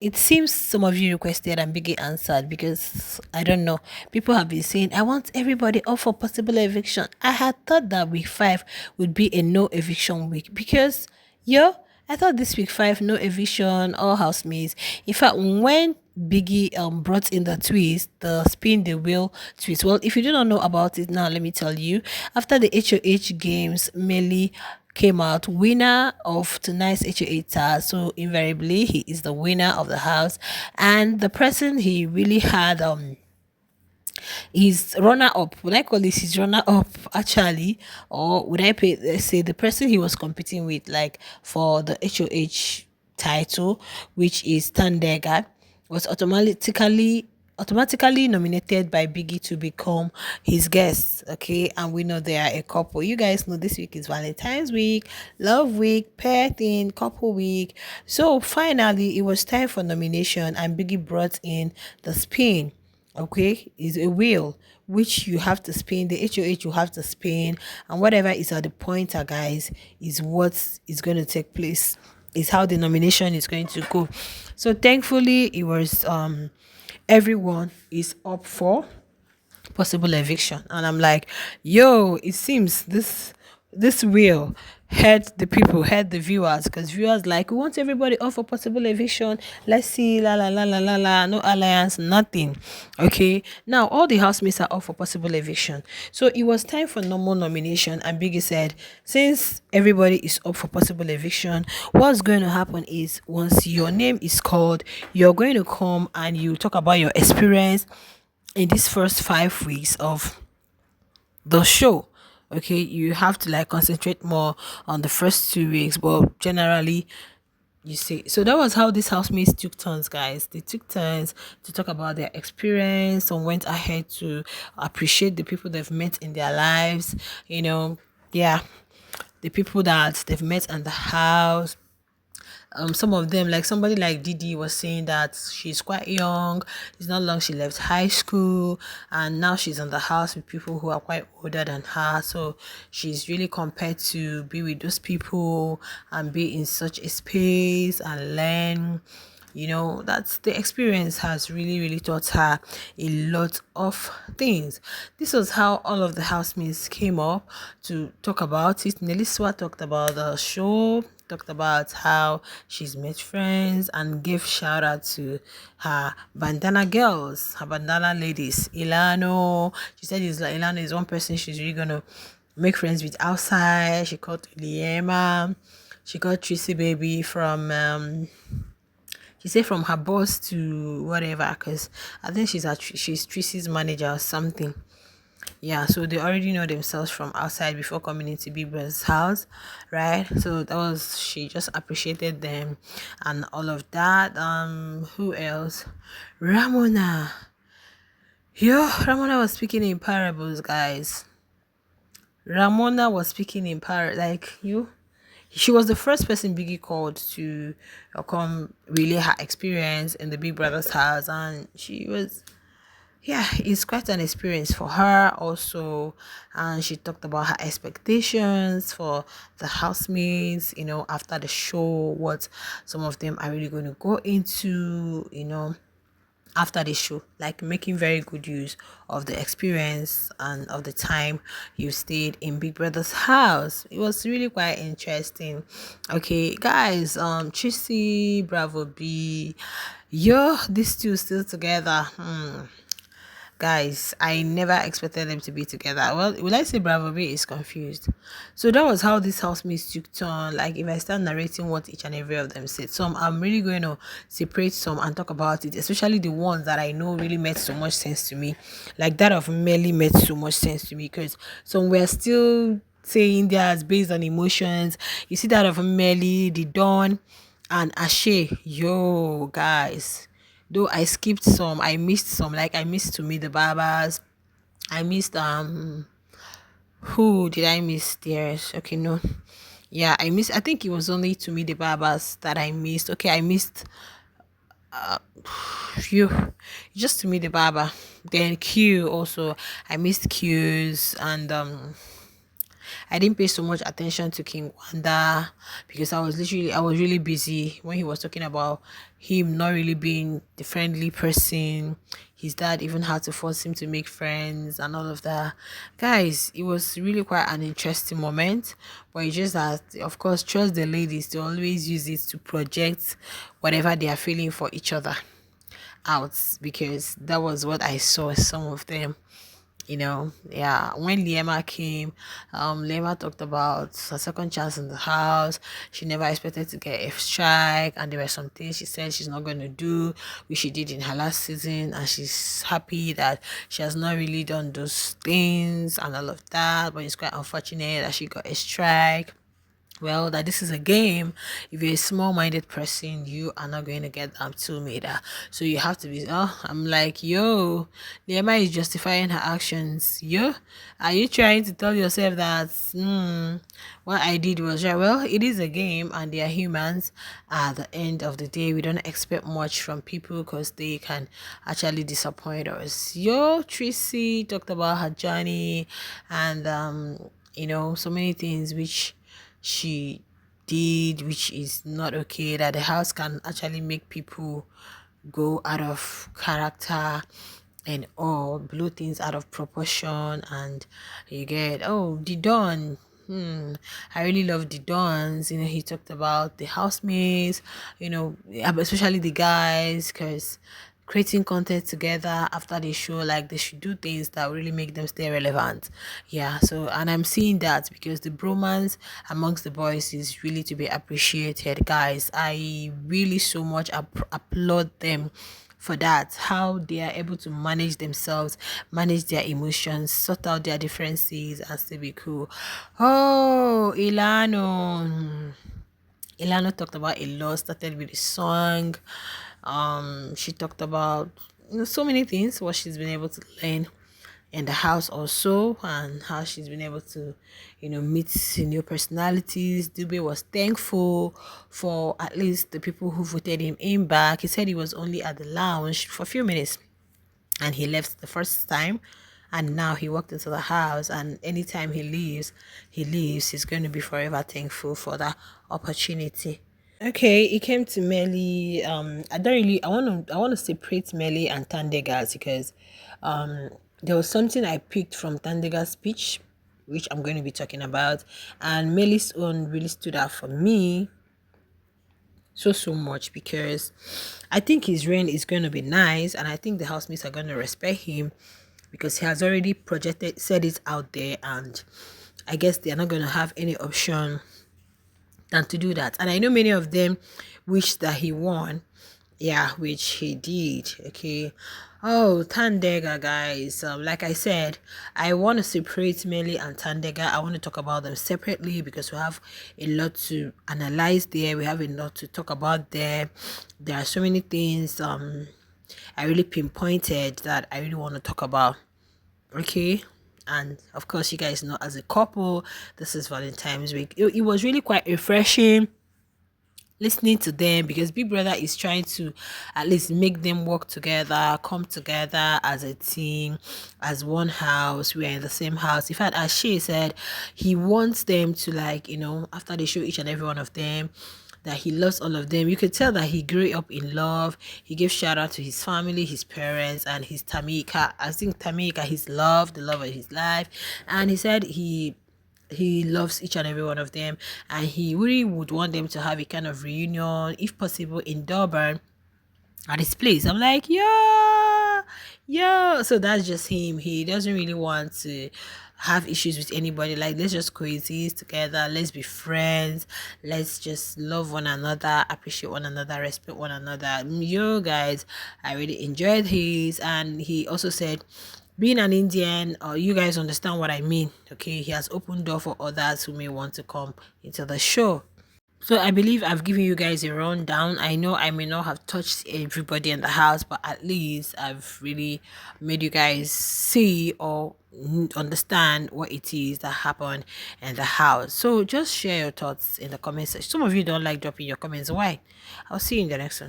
it seems some of you requested and Biggie answered because I don't know. People have been saying, I want everybody up for possible eviction. I had thought that week five would be a no eviction week because, yo, I thought this week five, no eviction, all housemates. In fact, when Biggie brought in the twist, the spin the wheel twist. Well, if you do not know about it now, let me tell you. After the HOH games, Melly came out winner of tonight's HOH task. So invariably, he is the winner of the house, and the person he really had his runner up. Would I call this his runner up actually, or would I say the person he was competing with, like for the HOH title, which is Tandega, was automatically nominated by Biggie to become his guest. Okay, and we know they are a couple. You guys know this week is Valentine's week, love week, pair thing, couple week. So finally, it was time for nomination, and Biggie brought in the spin. Okay, is a wheel which you have to spin. The HOH you have to spin, and whatever is at the pointer, guys, is what is going to take place, is how the nomination is going to go. So thankfully it was everyone is up for possible eviction, and I'm like, yo, it seems this will hurt the people, hurt the viewers, because viewers like, we want everybody off for possible eviction. Let's see, la la la la la la, no alliance, nothing. Okay, now all the housemates are off for possible eviction, so it was time for normal nomination. And Biggie said, since everybody is up for possible eviction, what's going to happen is once your name is called, you're going to come and you talk about your experience in these first 5 weeks of the show. Okay, you have to like concentrate more on the first 2 weeks, but generally, you see. So that was how these housemates took turns, guys. They took turns to talk about their experience. Some went ahead to appreciate the people they've met in their lives, yeah, the people that they've met in the house. Some of them, like somebody like Didi was saying that she's quite young, it's not long she left high school, and now she's in the house with people who are quite older than her, so she's really compared to be with those people and be in such a space and learn. That's the experience has really taught her a lot of things. This was how all of the housemates came up to talk about it. Neliswa talked about the show, talked about how she's met friends, and gave shout out to her bandana girls, her bandana ladies. Ilano, she said Ilano is one person she's really gonna make friends with outside. She called Liema, she called Tracy Baby from she said from her boss to whatever, because I think she's Tracy's manager or something. Yeah, so they already know themselves from outside before coming into Big Brother's house, right? So that was, she just appreciated them and all of that. Who else? Ramona. Ramona was speaking in parables, guys. Ramona was speaking in like you. She was the first person Biggie called to come relay her experience in the Big Brother's house, and she was, yeah, it's quite an experience for her also. And she talked about her expectations for the housemates, after the show, what some of them are really going to go into, after the show, like making very good use of the experience and of the time you stayed in Big Brother's house. It was really quite interesting. Okay, guys, Tracy, Bravo B, these two still together. Guys, I never expected them to be together. Well, will I say Bravo B is confused? So that was how this housemates took turn. Like, if I start narrating what each and every of them said, some I'm really going to separate some and talk about it, especially the ones that I know really made so much sense to me. Like that of Melly made so much sense to me, because some were still saying theirs based on emotions. You see that of Melly, the Dawn, and Ashe. Yo, guys. Though I skipped some, I missed some. Like I missed To Me the Barbers. I missed who did I miss? There's okay, no. Yeah, I missed, I think it was only To Me the Barbers that I missed. Okay, I missed phew, just To Me the Barber. Then Q also. I missed Q's, and I didn't pay so much attention to King Wanda because I was really busy when he was talking about him not really being the friendly person. His dad even had to force him to make friends and all of that. Guys, it was really quite an interesting moment. But it's just that, of course, trust the ladies to always use it to project whatever they are feeling for each other out, because that was what I saw some of them. Yeah, when Liema came, Liema talked about a second chance in the house. She never expected to get a strike, and there were some things she said she's not going to do, which she did in her last season, and she's happy that she has not really done those things and all of that. But it's quite unfortunate that she got a strike. Well, that this is a game. If you're a small-minded person, you are not going to get that 2 meter. So you have to be. Oh, I'm like, yo, Liema is justifying her actions. Yo, are you trying to tell yourself that what I did was right? Well, it is a game, and they are humans. At the end of the day, we don't expect much from people because they can actually disappoint us. Yo, Tracy talked about her journey, and so many things which she did, which is not okay, that the house can actually make people go out of character and all, blow things out of proportion. And you get, oh, the Don. I really love the Dons. He talked about the housemates, especially the guys, because creating content together after the show, like they should do things that really make them stay relevant. Yeah, so, and I'm seeing that because the bromance amongst the boys is really to be appreciated, guys. I really so much applaud them for that, how they are able to manage themselves, manage their emotions, sort out their differences, and still be cool. Oh, Ilano talked about a lot, started with a song. She talked about so many things, what she's been able to learn in the house also, and how she's been able to, meet new personalities. Dube was thankful for at least the people who voted him in back. He said he was only at the lounge for a few minutes and he left the first time, and now he walked into the house, and anytime he leaves, he's going to be forever thankful for that opportunity. Okay, it came to Melly. I want to separate Melly and Tandega's because there was something I picked from Tandega's speech, which I'm going to be talking about, and Melly's own really stood out for me so much because I think his reign is going to be nice, and I think the housemates are going to respect him because he has already said it out there, and I guess they're not going to have any option than to do that. And I know many of them wish that he won, yeah, which he did. Okay. Oh, Tandega, guys. Like I said, I want to separate Melly and Tandega. I want to talk about them separately because we have a lot to analyze there. We have a lot to talk about there. There are so many things I really pinpointed that I really want to talk about. Okay. And of course, you guys know, as a couple, this is Valentine's week. It was really quite refreshing listening to them because Big Brother is trying to at least make them work together, come together as a team, as one house. We are in the same house. In fact, as she said, he wants them to, like, after they show each and every one of them that he loves all of them. You could tell that he grew up in love. He gave shout out to his family, his parents, and his Tamika. I think Tamika, his love, the love of his life. And he said he loves each and every one of them, and he really would want them to have a kind of reunion, if possible, in Durban at his place. I'm like, yeah, yeah. So that's just him. He doesn't really want to have issues with anybody. Like, let's just coexist together. Let's be friends. Let's just love one another, appreciate one another, respect one another. You guys, I really enjoyed his, and he also said, being an Indian, you guys understand what I mean. Okay, he has opened door for others who may want to come into the show. So I believe I've given you guys a rundown. I know I may not have touched everybody in the house, but at least I've really made you guys see or understand what it is that happened in the house. So just share your thoughts in the comments section. Some of you don't like dropping your comments. Why? I'll see you in the next one.